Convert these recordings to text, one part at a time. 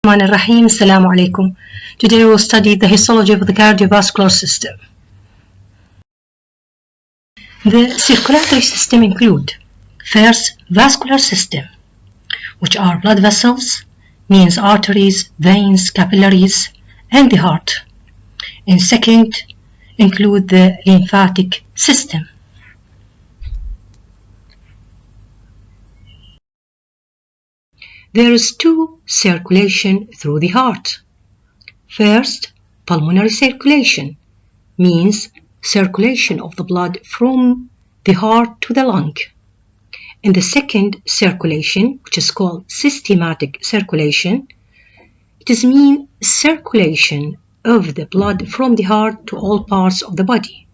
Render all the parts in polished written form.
Bismillahirrahmanirrahim. Assalamu alaikum. Today we will study the histology of the cardiovascular system. The circulatory system include first, vascular system, which are blood vessels, means arteries, veins, capillaries, and the heart. And second, include the lymphatic system. There is two circulation through the heart. First, pulmonary circulation means circulation of the blood from the heart to the lung. And the second circulation, which is called systematic circulation, it is mean circulation of the blood from the heart to all parts of the body.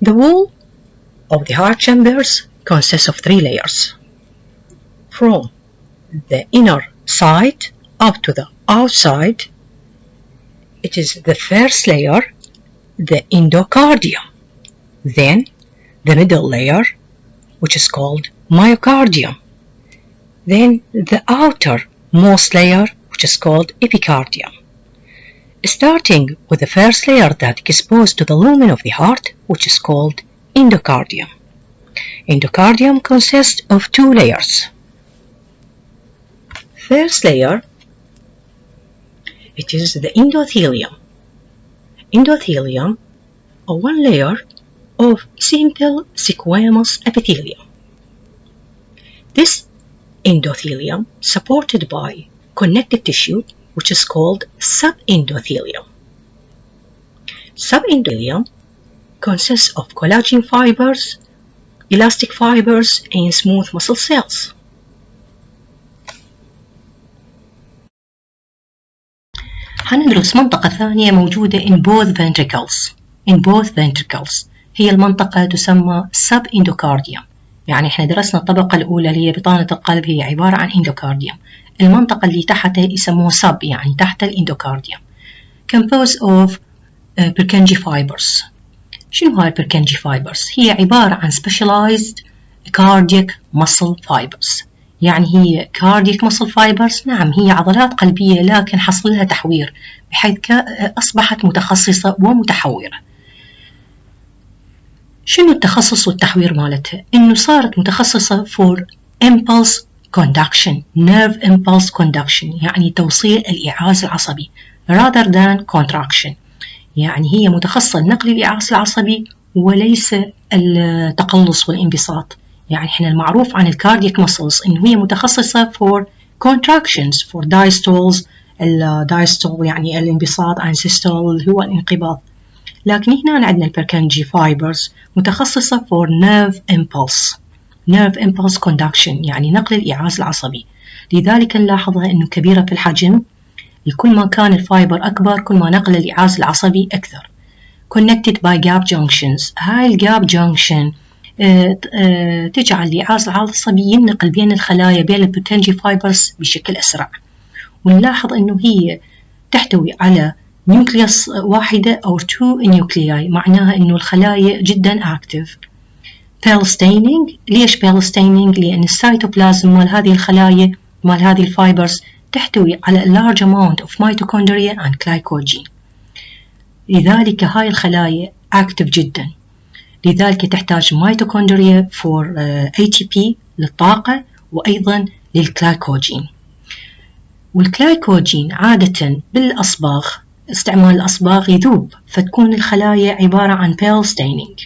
The wall of the heart chambers consists of three layers. From the inner side up to the outside, it is the first layer, the endocardium. Then the middle layer, which is called myocardium. Then the outermost layer, which is called epicardium. Starting with the first layer that exposed to the lumen of the heart, which is called endocardium. Endocardium consists of two layers. First layer, it is the endothelium. Endothelium, or one layer of simple squamous epithelium. This endothelium supported by connective tissue, which is called subendothelium. Subendothelium consists of collagen fibers, elastic fibers, and smooth muscle cells. هندرس منطقة ثانية موجودة in both ventricles. هي المنطقة تسمى subendocardium. يعني احنا درسنا الطبقة الأولى اللي هي بطانة القلب، هي عبارة عن endocardium. المنطقة اللي تحتها يسموها sub، يعني تحت الاندوكارديوم. composed of Purkinje fibers. شنو هاي Purkinje fibers؟ هي عبارة عن specialized cardiac muscle fibers. يعني هي cardiac muscle fibers، نعم هي عضلات قلبية لكن حصل لها تحوير بحيث أصبحت متخصصة ومتحورة. شنو التخصص والتحوير مالتها؟ إنه صارت متخصصة for impulse conduction، nerve impulse conduction، يعني توصيل الإيعاز العصبي rather than contraction. يعني هي متخصصة لنقل الإيعاز العصبي وليس التقلص والانبساط. يعني احنا المعروف عن الكاردياك muscles إنه هي متخصصة for contractions for diastoles، الدايستول يعني الانبساط، عن systole اللي هو الانقباض. لكن هنا عندنا البركنجي فايبرز متخصصة for nerve impulse conduction، يعني نقل الإيعاز العصبي. لذلك نلاحظها إنه كبيرة في الحجم، كل ما كان الفايبر أكبر كل ما نقل الإيعاز العصبي أكثر. connected by gap junctions، هاي الجاب جانكشن تجعل الإيعاز العصبي ينقل بين الخلايا بين البركنجي فايبرز بشكل أسرع. ونلاحظ إنه هي تحتوي على نيوكليوس واحدة أو 2 نيوكلياي، معناها إنه الخلايا جدا أكتف. pale staining، ليش pale staining؟ لأن السيتوبلازم مال هذه الخلايا مال هذه الفايبرز تحتوي على large amount of mitochondria and glycogen. لذلك هاي الخلايا active جدا، لذلك تحتاج mitochondria for ATP للطاقة وأيضا للجلايكوجين. والجلايكوجين عادة بالأصباغ، استعمال الأصباغ يذوب، فتكون الخلايا عبارة عن pale staining.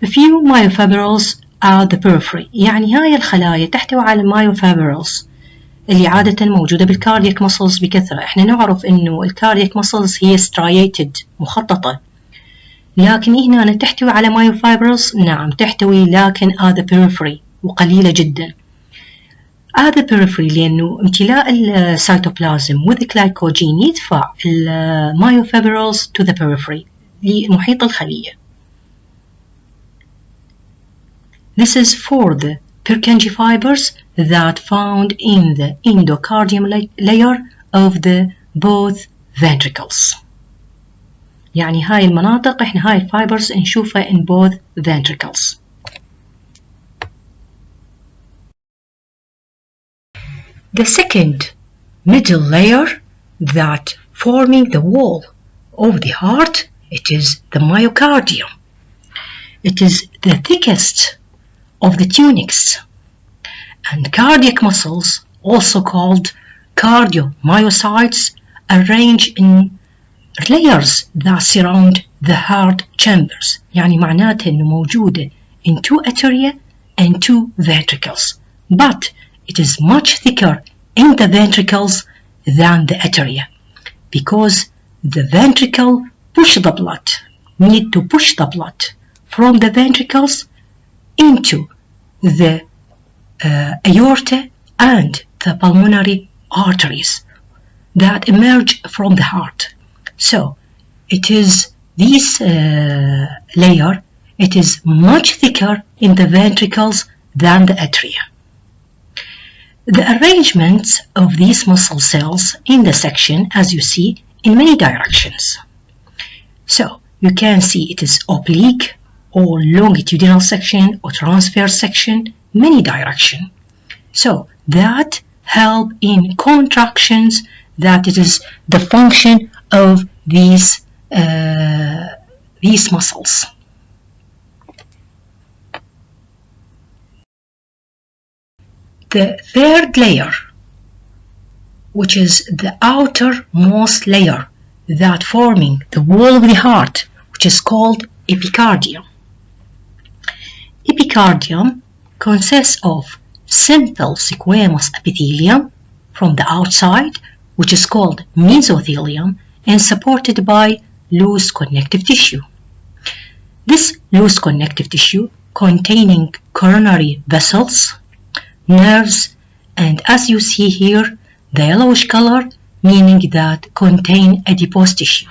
A few myofibrils are the periphery، يعني هاي الخلايا تحتوي على myofibrils اللي عادة موجودة بالكاردياك muscles بكثرة. احنا نعرف انه الكاردياك muscles هي striated مخططة، لكن هنا تحتوي على myofibrils، نعم تحتوي لكن at the periphery وقليلة جدا. at the periphery لأنه امتلاء السيتوبلازم with glycogen يدفع myofibrils to the periphery لمحيط الخلية. This is for the Purkinje fibers that found in the endocardium layer of the both ventricles. يعني هاي المناطق احنا هاي الفايبرز نشوفها in both ventricles. The second middle layer that forming the wall of the heart, it is the myocardium. It is the thickest of the tunics, and cardiac muscles, also called cardiomyocytes, arrange in layers that surround the heart chambers. يعني معناتها إنه موجودة in 2 arteria and 2 ventricles, but it is much thicker in the ventricles than the arteria, because the ventricle need to push the blood from the ventricles into the aorta and the pulmonary arteries that emerge from the heart. So it is this layer, it is much thicker in the ventricles than the atria. The arrangement of these muscle cells in the section, as you see, in many directions. So you can see it is oblique or longitudinal section or transverse section, many direction. So that help in contractions, that it is the function of these muscles. The third layer, which is the outermost layer that forming the wall of the heart, which is called epicardium. Epicardium consists of simple squamous epithelium from the outside, which is called mesothelium, and supported by loose connective tissue. This loose connective tissue containing coronary vessels, nerves, and as you see here, the yellowish color, meaning that contain adipose tissue.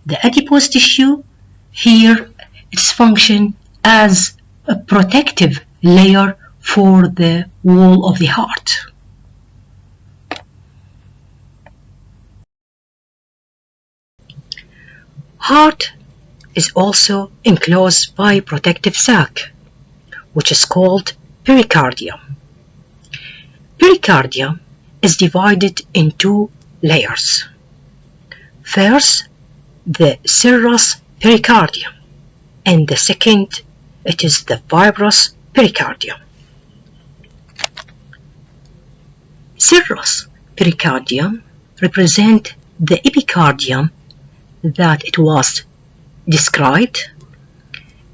The adipose tissue here, its function as a protective layer for the wall of the heart. Heart is also enclosed by protective sac, which is called pericardium. Pericardium is divided in 2 layers. First, the serous pericardium, and the second, it is the fibrous pericardium. Serous pericardium represent the epicardium that it was described,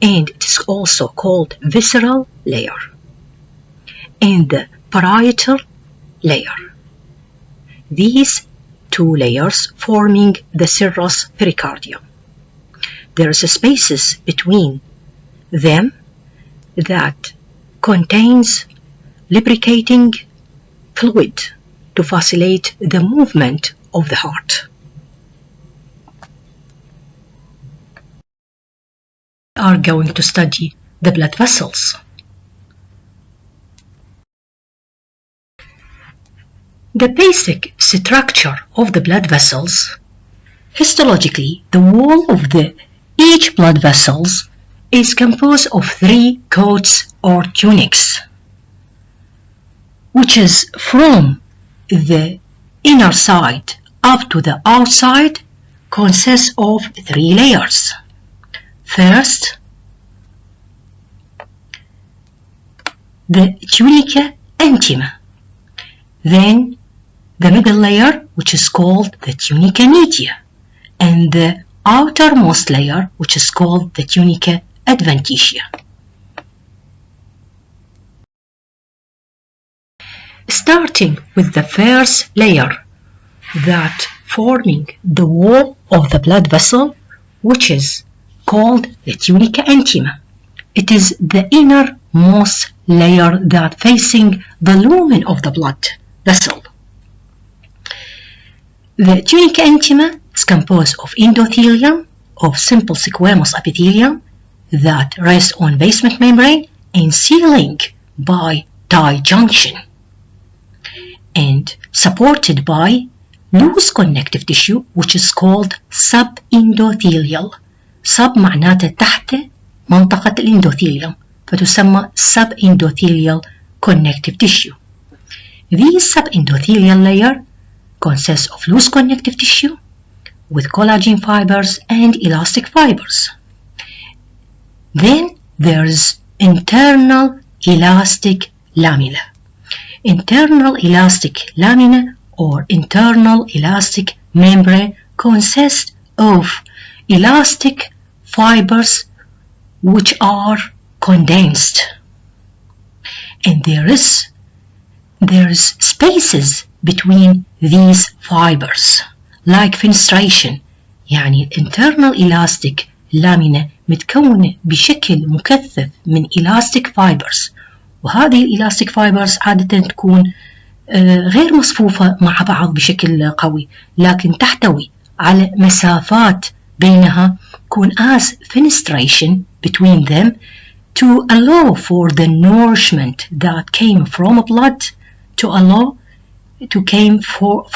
and it is also called visceral layer, and the parietal layer. These 2 layers forming the serous pericardium. There is spaces between them that contains lubricating fluid to facilitate the movement of the heart. We are going to study the blood vessels. The basic structure of the blood vessels. Histologically, the wall of each blood vessels is composed of 3 coats or tunics, which is from the inner side up to the outside, consists of 3 layers. First, the tunica intima, then the middle layer, which is called the tunica media, and the outermost layer, which is called the tunica adventitia. Starting with the first layer that forming the wall of the blood vessel, which is called the tunica intima. It is the innermost layer that facing the lumen of the blood vessel. The tunica intima is composed of endothelium, of simple squamous epithelium that rests on basement membrane and sealing by tie junction, and supported by loose connective tissue which is called subendothelial. sub معناته تحت منطقة الاندوثيليوم، فتسمى subendothelial connective tissue. This subendothelial layer consists of loose connective tissue with collagen fibers and elastic fibers. Then there's internal elastic lamina. Internal elastic lamina or internal elastic membrane consists of elastic fibers which are condensed, and there is spaces between these fibers like fenestration. يعني internal elastic lamina متكونة بشكل مكثف من elastic fibers، وهذه elastic fibers عادة تكون غير مصفوفة مع بعض بشكل قوي، لكن تحتوي على مسافات بينها تكون as fenestration between them to allow for the nourishment that came from blood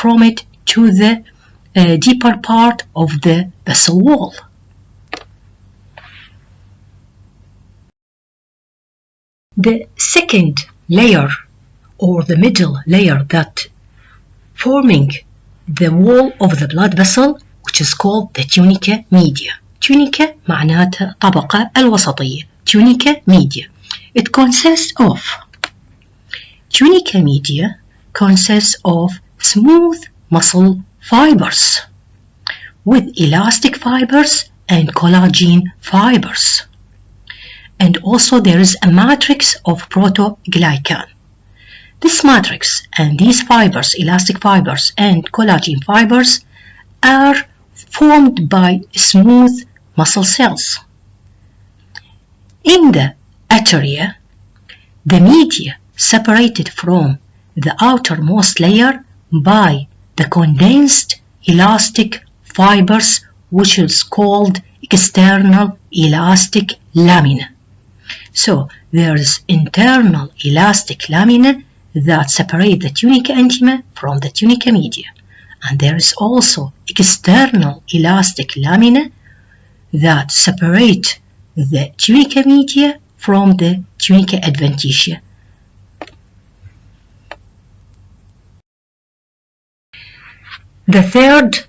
from it to the deeper part of the vessel wall. The second layer or the middle layer that forming the wall of the blood vessel, which is called the tunica media. Tunica معناتها طبقة الوسطية. Tunica media. It consists of tunica media consists of smooth muscle fibers with elastic fibers and collagen fibers. And also there is a matrix of protoglycan. This matrix and these fibers, elastic fibers and collagen fibers, are formed by smooth muscle cells. In the arteria, the media separated from the outermost layer by the condensed elastic fibers, which is called external elastic lamina. So there is internal elastic lamina that separate the tunica intima from the tunica media, and there is also external elastic lamina that separate the tunica media from the tunica adventitia. The third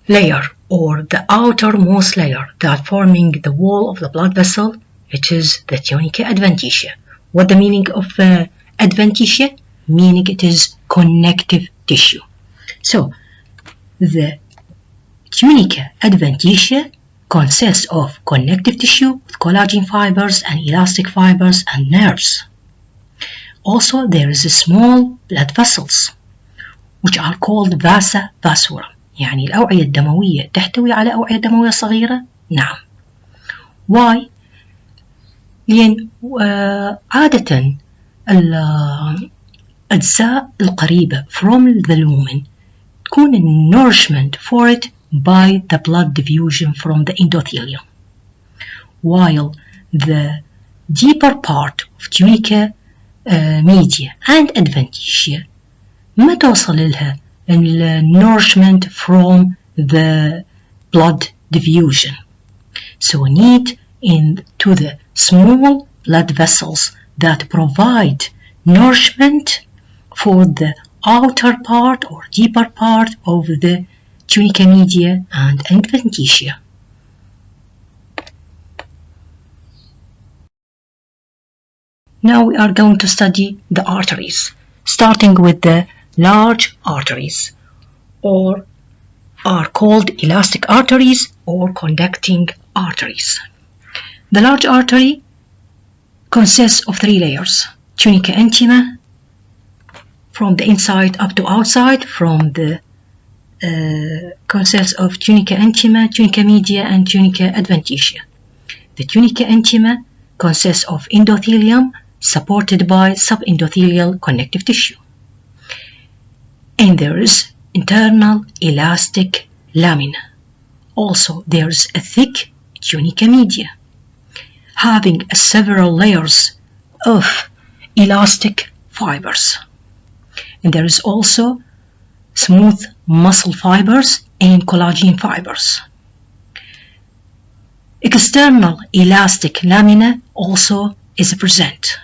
layer or the outermost layer that forming the wall of the blood vessel, it is the tunica adventitia. What the meaning of adventitia? Meaning it is connective tissue. So the tunica adventitia consists of connective tissue with collagen fibers and elastic fibers and nerves. Also there is a small blood vessels which are called vasa vasorum. يعني الأوعية الدموية تحتوي على أوعية دموية صغيرة. نعم. Why؟ لأن عادة الأجزاء القريبة from the lumen تكون nourishment for it by the blood diffusion from the endothelium, while the deeper part of tunica media and adventitia ما توصل لها nourishment from the blood diffusion. So we need into the small blood vessels that provide nourishment for the outer part or deeper part of the tunica media and adventitia. Now we are going to study the arteries, starting with the large arteries, or are called elastic arteries or conducting arteries. The large artery consists of three layers: tunica intima, from the inside up to outside, from the consists of tunica intima, tunica media, and tunica adventitia. The tunica intima consists of endothelium supported by subendothelial connective tissue. And there is internal elastic lamina. Also, there is a thick tunica media, having several layers of elastic fibers. And there is also smooth muscle fibers and collagen fibers. External elastic lamina also is present.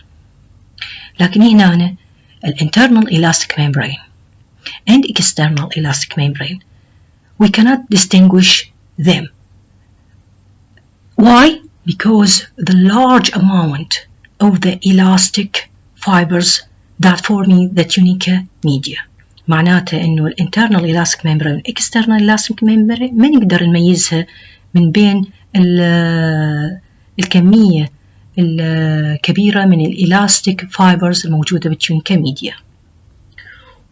لكن هنا internal elastic membrane and external elastic membrane. We cannot distinguish them. Why? Because the large amount of the elastic fibers that forming the tunica media. معناته إنه الانترنال elastic membrane والexternal elastic membrane ما نقدر نميزها من بين الكمية الكبيرة من elastic fibers الموجودة بالتونيكا media.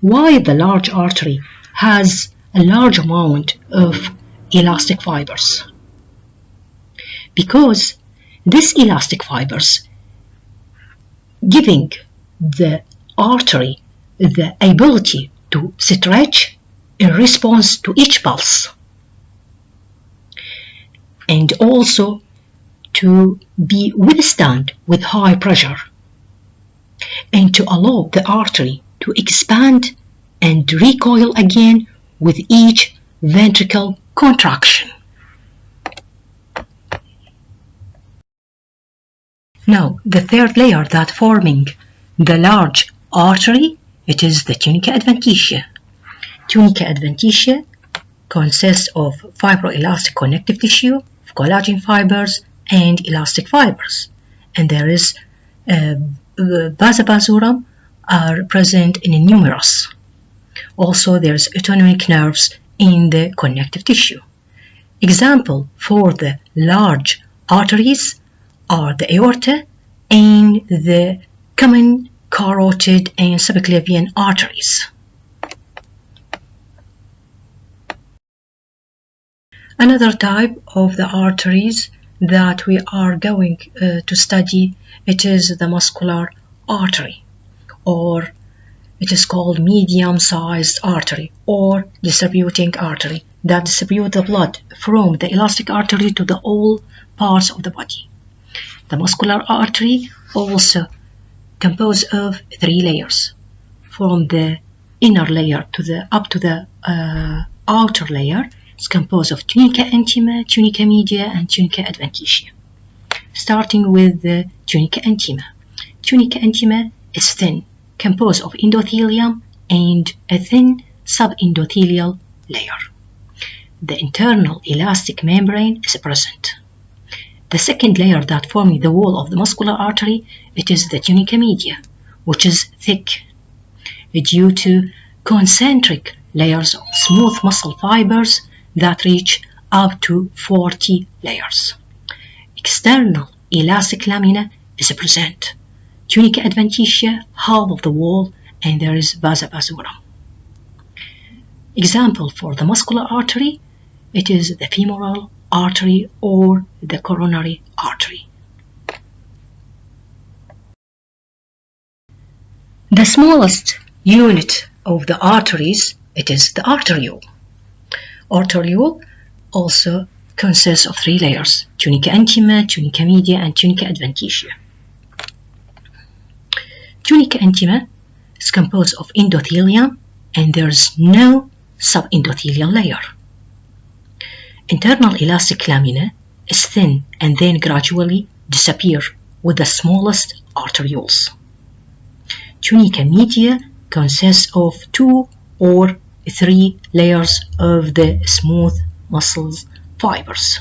Why the large artery has a large amount of elastic fibers? Because these elastic fibers giving the artery the ability to stretch in response to each pulse, and also to be withstand with high pressure, and to allow the artery to expand and recoil again with each ventricle contraction. Now, the third layer that forming the large artery, it is the tunica adventitia. Tunica adventitia consists of fibroelastic connective tissue, collagen fibers, and elastic fibers. And there is basa basilarum are present in a numerous. Also, there's autonomic nerves in the connective tissue. Example for the large arteries are the aorta and the common carotid and subclavian arteries. Another type of the arteries that we are going to study, it is the muscular artery, or it is called medium-sized artery or distributing artery that distribute the blood from the elastic artery to the all parts of the body. The muscular artery also composed of 3 layers, from the inner layer to the up to the outer layer. It's composed of tunica intima, tunica media, and tunica adventitia. Starting with the tunica intima. Tunica intima is thin, composed of endothelium and a thin subendothelial layer. The internal elastic membrane is present. The second layer that forming the wall of the muscular artery, it is the tunica media, which is thick due to concentric layers of smooth muscle fibers that reach up to 40 layers. External elastic lamina is present. Tunica adventitia, half of the wall, and there is vasa basilarum. Example for the muscular artery, it is the femoral artery or the coronary artery. The smallest unit of the arteries, it is the arteriole. Arteriole also consists of 3 layers, tunica intima, tunica media, and tunica adventitia. Tunica intima is composed of endothelium and there is no subendothelial layer. Internal elastic lamina is thin and then gradually disappear with the smallest arterioles. Tunica media consists of 2 or 3 layers of the smooth muscles fibers.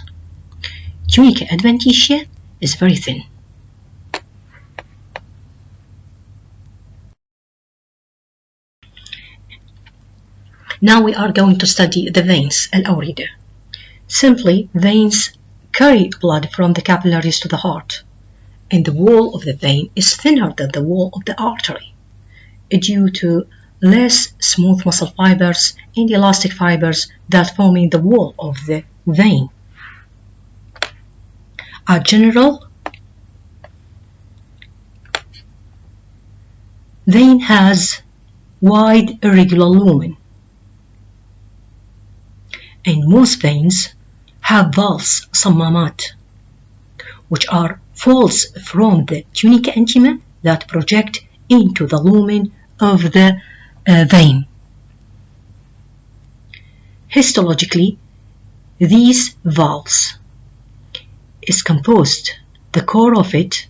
Tunica adventitia is very thin. Now we are going to study the veins, al-awrida. Simply, veins carry blood from the capillaries to the heart, and the wall of the vein is thinner than the wall of the artery due to less smooth muscle fibers and elastic fibers that forming the wall of the vein. A general vein has wide irregular lumen, and most veins have valves صمامات, which are folds from the tunica intima that project into the lumen of the vein. Histologically, these valves is the core of it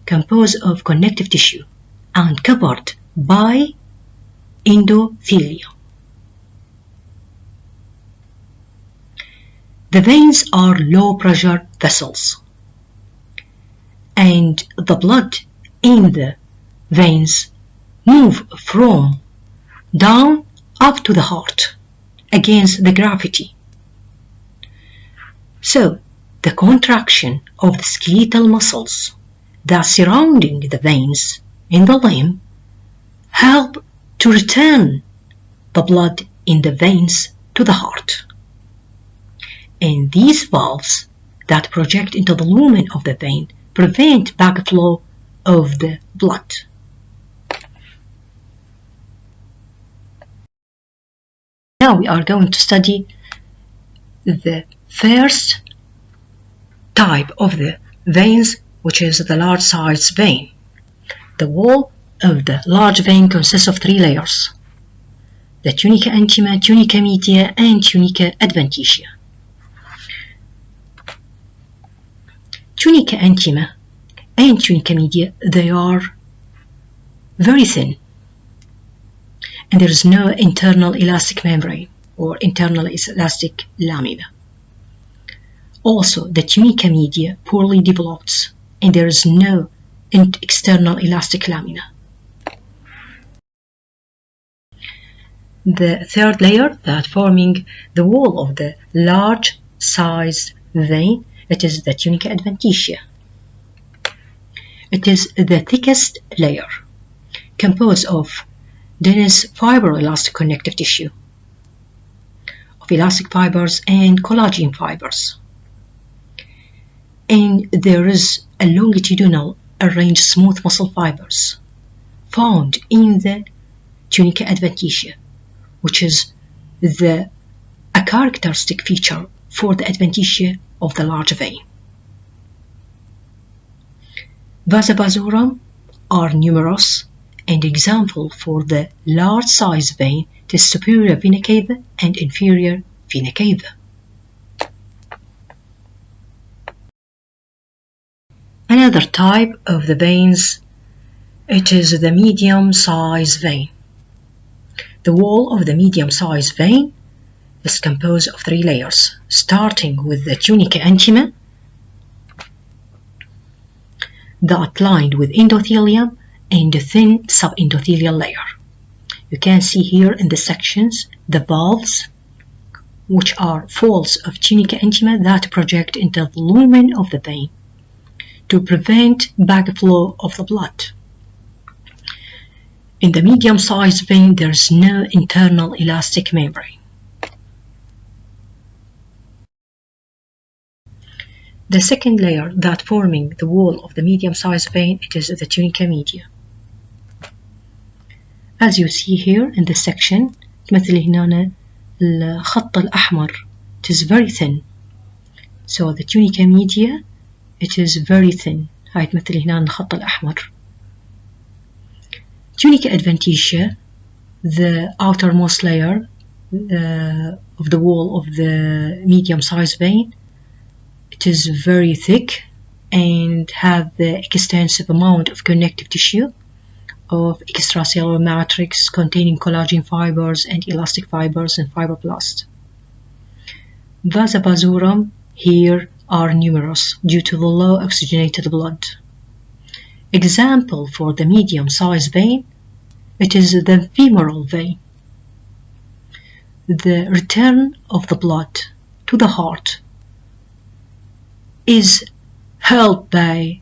composed of connective tissue and covered by endothelium. The veins are low pressure vessels, and the blood in the veins move from down up to the heart against the gravity. So the contraction of the skeletal muscles that surrounding the veins in the limb help to return the blood in the veins to the heart. And these valves that project into the lumen of the vein prevent backflow of the blood. Now we are going to study the first type of the veins, which is the large size vein. The wall of the large vein consists of 3 layers: the tunica intima, tunica media, and tunica adventitia. Tunica intima and tunica media, they are very thin, and there is no internal elastic membrane or internal elastic lamina. Also, the tunica media poorly develops, and there is no external elastic lamina. The third layer that forming the wall of the large sized vein, it is the tunica adventitia. It is the thickest layer, composed of dense fibroelastic connective tissue, of elastic fibers and collagen fibers. And there is a longitudinal arranged smooth muscle fibers found in the tunica adventitia, which is a characteristic feature for the adventitia of the large vein. Vasa vasorum are numerous, and example for the large size vein is superior vena cava and inferior vena cava. Another type of the veins, it is the medium size vein. The wall of the medium size vein is composed of 3 layers, starting with the tunica intima, that lined with endothelium and a thin subendothelial layer. You can see here in the sections the valves, which are folds of tunica intima that project into the lumen of the vein to prevent backflow of the blood. In the medium-sized vein, there is no internal elastic membrane. The second layer that forming the wall of the medium-sized vein, it is the tunica media. As you see here in this section, مثل هنا الخط الأحمر, it is very thin. So the tunica media, it is very thin. هاي تمثل هنا الخط الأحمر. Tunica adventitia, the outermost layer of the wall of the medium-sized vein, it is very thick and have the extensive amount of connective tissue of extracellular matrix containing collagen fibers and elastic fibers and fibroblast. Vasa vasorum here are numerous due to the low oxygenated blood. Example for the medium-sized vein, it is the femoral vein. The return of the blood to the heart is helped by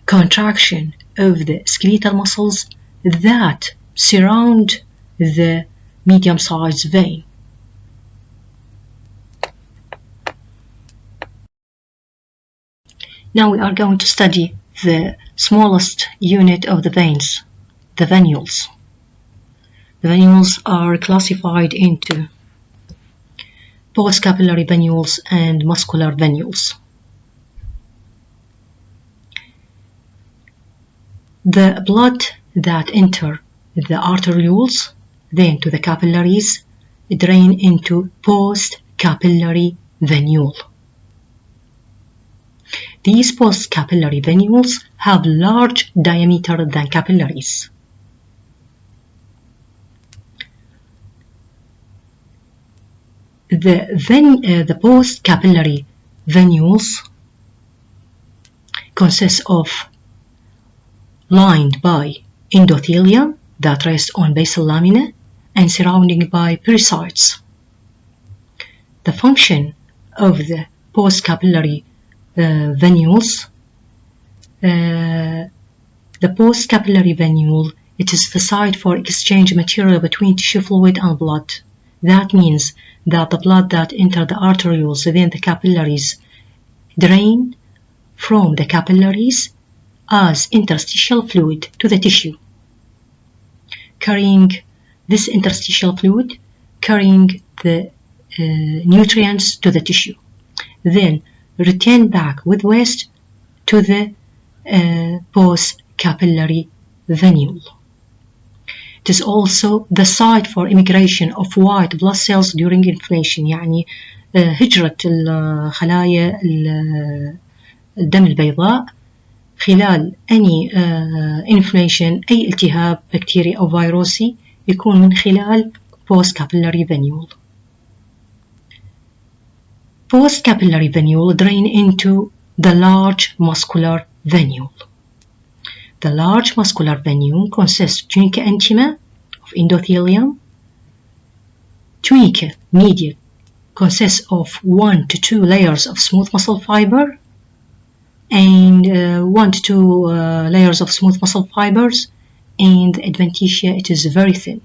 contraction of the skeletal muscles that surround the medium-sized vein. Now we are going to study the smallest unit of the veins, the venules. The venules are classified into post-capillary venules and muscular venules. The blood that enter the arterioles, then to the capillaries, drain into post-capillary venule. These post-capillary venules have large diameter than capillaries. The post-capillary venules consist of lined by endothelium that rests on basal lamina and surrounded by pericytes. The function of the post-capillary venules. The post-capillary venule, it is the site for exchange material between tissue fluid and blood. That means that the blood that enters the arterioles within the capillaries drain from the capillaries as interstitial fluid to the tissue, carrying this interstitial fluid, carrying the nutrients to the tissue, then return back with waste to the post-capillary venule. It is also the site for immigration of white blood cells during inflammation، يعني هجرة الخلايا الدم البيضاء خلال أي inflammation، أي التهاب بكتيري أو فيروسي يكون من خلال post-capillary venule. Post-capillary venule drain into the large muscular venule. The large muscular venule consists of tunica intima of endothelium. Tunica media consists of 1 to 2 layers of smooth muscle fiber and 1 to 2 layers of smooth muscle fibers, and the adventitia, it is very thin.